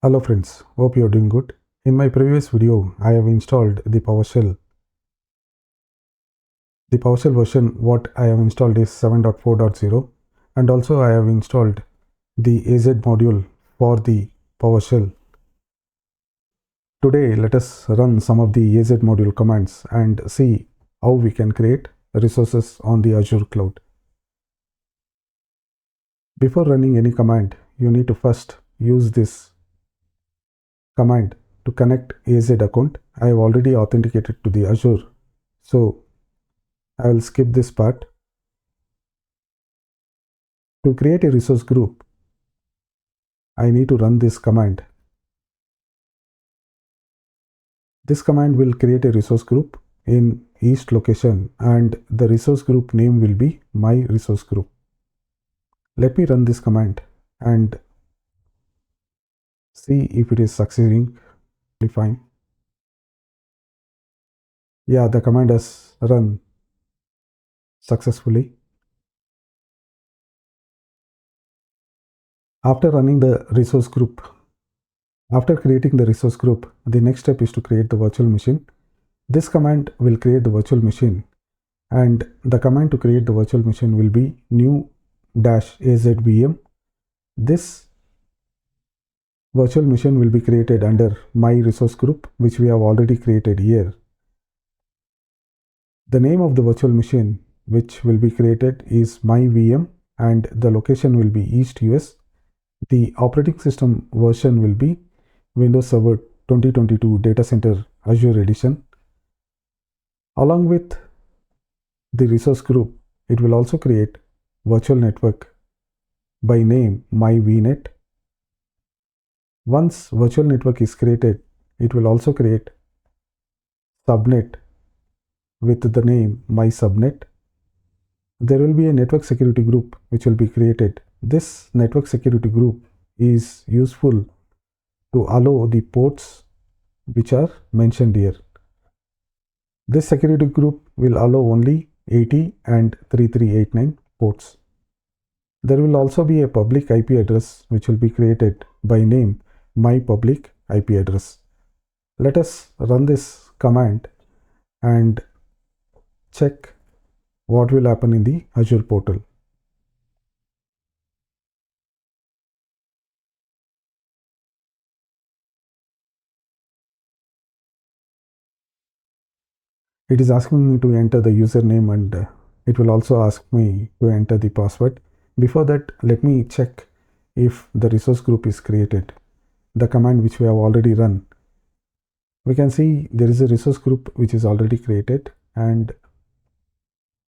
Hello friends, hope you are doing good. In my previous video, I have installed the PowerShell. The PowerShell version what I have installed is 7.4.0, and also I have installed the AZ module for the PowerShell. Today, let us run some of the AZ module commands and see how we can create resources on the Azure cloud. Before running any command, you need to first use this command to connect AZ account. I have already authenticated to the Azure, so I will skip this part. To create a resource group, I need to run this command. This command will create a resource group in east location, and the resource group name will be my resource group. Let me run this command and see if it is succeeding. Fine. Yeah, the command has run successfully. After running the resource group, after creating the resource group, the next step is to create the virtual machine. This command will create the virtual machine, and the command to create the virtual machine will be new-azvm. This virtual machine will be created under my resource group, which we have already created here. The name of the virtual machine which will be created is my VM, and the location will be East US. The operating system version will be Windows Server 2022 Data Center Azure Edition. Along with the resource group, it will also create virtual network by name my VNet. Once virtual network is created, it will also create subnet with the name my subnet. There will be a network security group which will be created. This network security group is useful to allow the ports which are mentioned here. This security group will allow only 80 and 3389 ports. There will also be a public IP address which will be created by name my public IP address. Let us run this command and check what will happen in the Azure portal. It is asking me to enter the username, and it will also ask me to enter the password. Before that, let me check if the resource group is created. The command which we have already run, we can see there is a resource group which is already created, and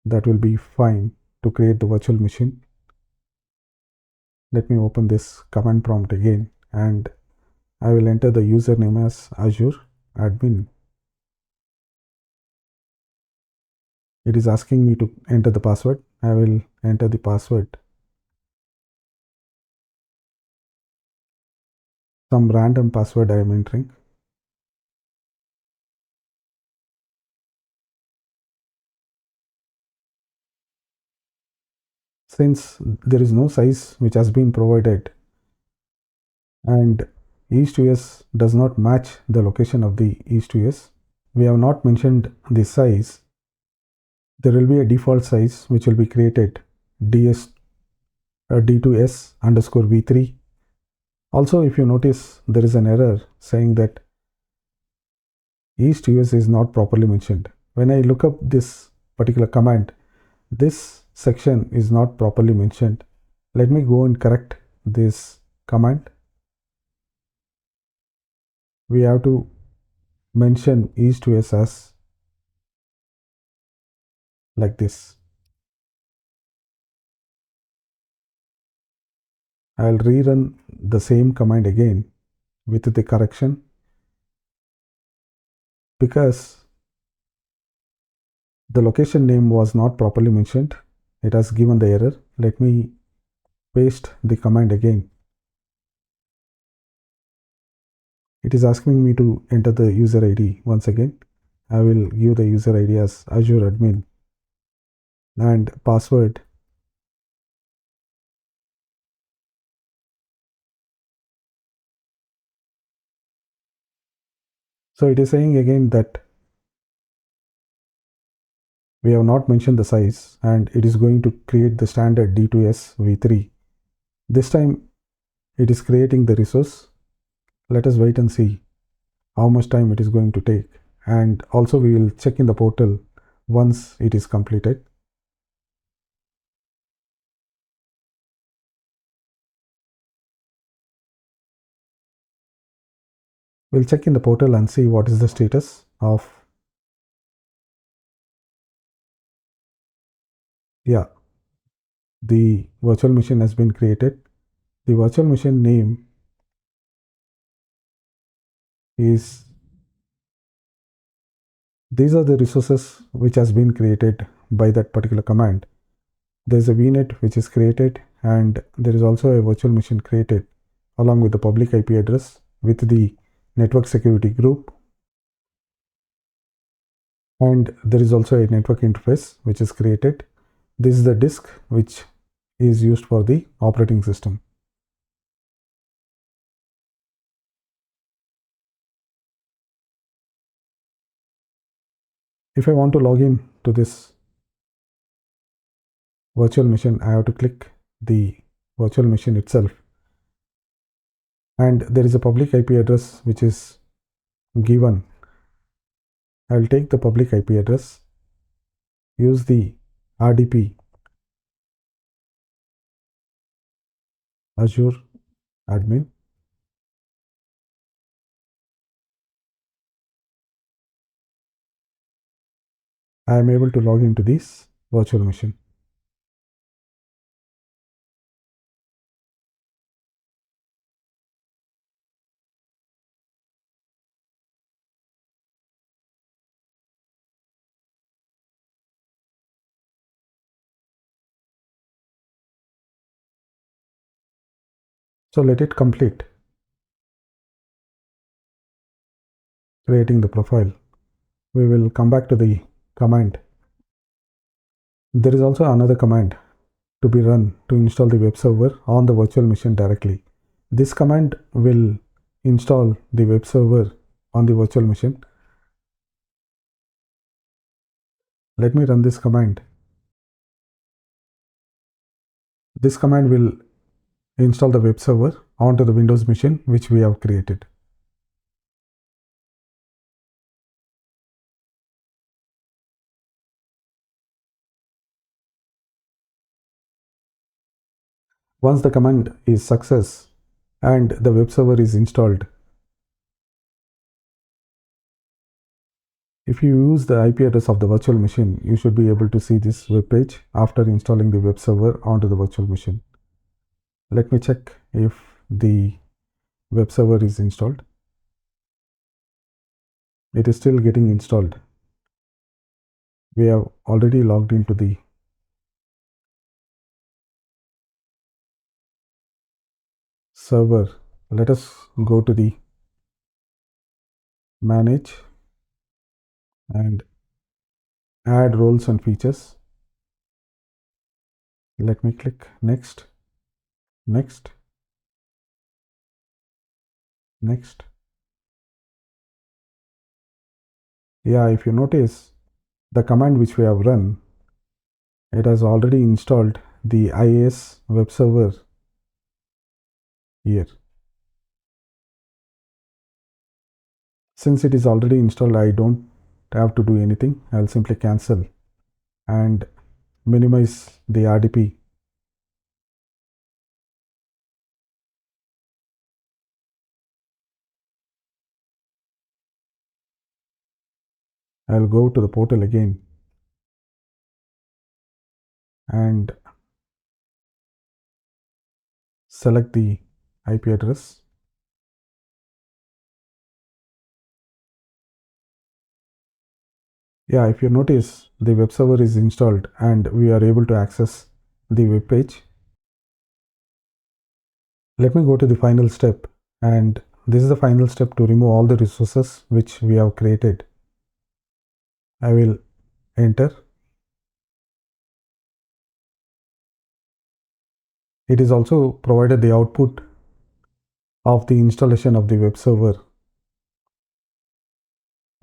that will be fine to create the virtual machine. Let me open this command prompt again, and I will enter the username as Azure admin. It is asking me to enter the password. I will enter the password. Some random password I am entering. Since there is no size which has been provided, and East US does not match the location of the East US, we have not mentioned the size. There will be a default size which will be created D2S underscore V3. Also, if you notice, there is an error saying that East US is not properly mentioned. When I look up this particular command, this section is not properly mentioned. Let me go and correct this command. We have to mention East US as like this. I'll rerun the same command again with the correction, because the location name was not properly mentioned. It has given the error. Let me paste the command again. It is asking me to enter the user ID once again. I will give the user ID as Azure admin, and password So it is saying again that we have not mentioned the size, and it is going to create the standard D2S v3. This time it is creating the resource. Let us wait and see how much time it is going to take, and also we will check in the portal once it is completed. We'll check in the portal and see what is the status of, yeah, the virtual machine has been created. The virtual machine name is, these are the resources which has been created by that particular command. There is a VNet which is created, and there is also a virtual machine created along with the public IP address with the network security group, and there is also a network interface which is created. This is the disk which is used for the operating system. If I want to log in to this virtual machine, I have to click the virtual machine itself, and there is a public IP address which is given. I will take the public IP address, use the RDP Azure admin. I am able to log into this virtual machine. So let it complete creating the profile. We will come back to the command. There is also another command to be run to install the web server on the virtual machine directly. This command will install the web server on the virtual machine. Let me run this command. This command will install the web server onto the Windows machine which we have created. Once the command is success and the web server is installed, if you use the IP address of the virtual machine, you should be able to see this web page after installing the web server onto the virtual machine. Let me check if the web server is installed. It is still getting installed. We have already logged into the server. Let us go to the manage and add roles and features. Let me click next, next, next. Yeah, if you notice the command which we have run, it has already installed the IIS web server here. Since it is already installed, I don't have to do anything. I'll simply cancel and minimize the RDP. I'll go to the portal again and select the IP address. Yeah, if you notice, the web server is installed and we are able to access the web page. Let me go to the final step, and this is the final step to remove all the resources which we have created. I will enter. It is also provided the output of the installation of the web server.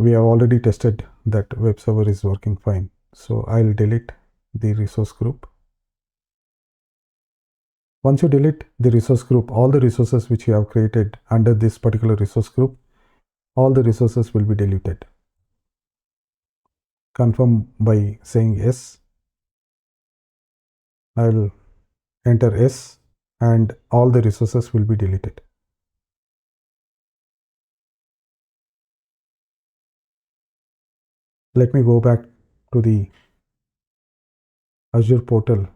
We have already tested that web server is working fine. So I'll delete the resource group. Once you delete the resource group, all the resources which you have created under this particular resource group, all the resources will be deleted. Confirm by saying yes. I'll enter yes and all the resources will be deleted. Let me go back to the Azure portal.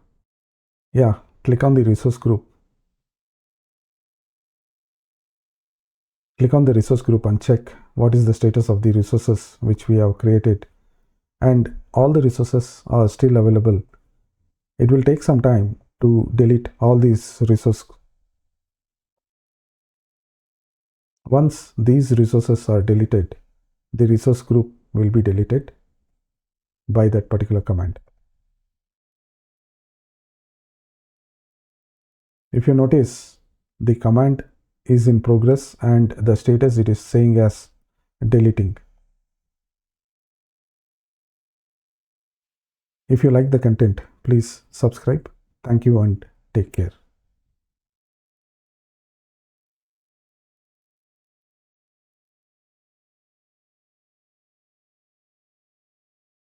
Yeah, click on the resource group. Click on the resource group and check what is the status of the resources which we have created. And all the resources are still available. It will take some time to delete all these resources. Once these resources are deleted, the resource group will be deleted by that particular command. If you notice, the command is in progress and the status it is saying as deleting. If you like the content, please subscribe. Thank you and take care.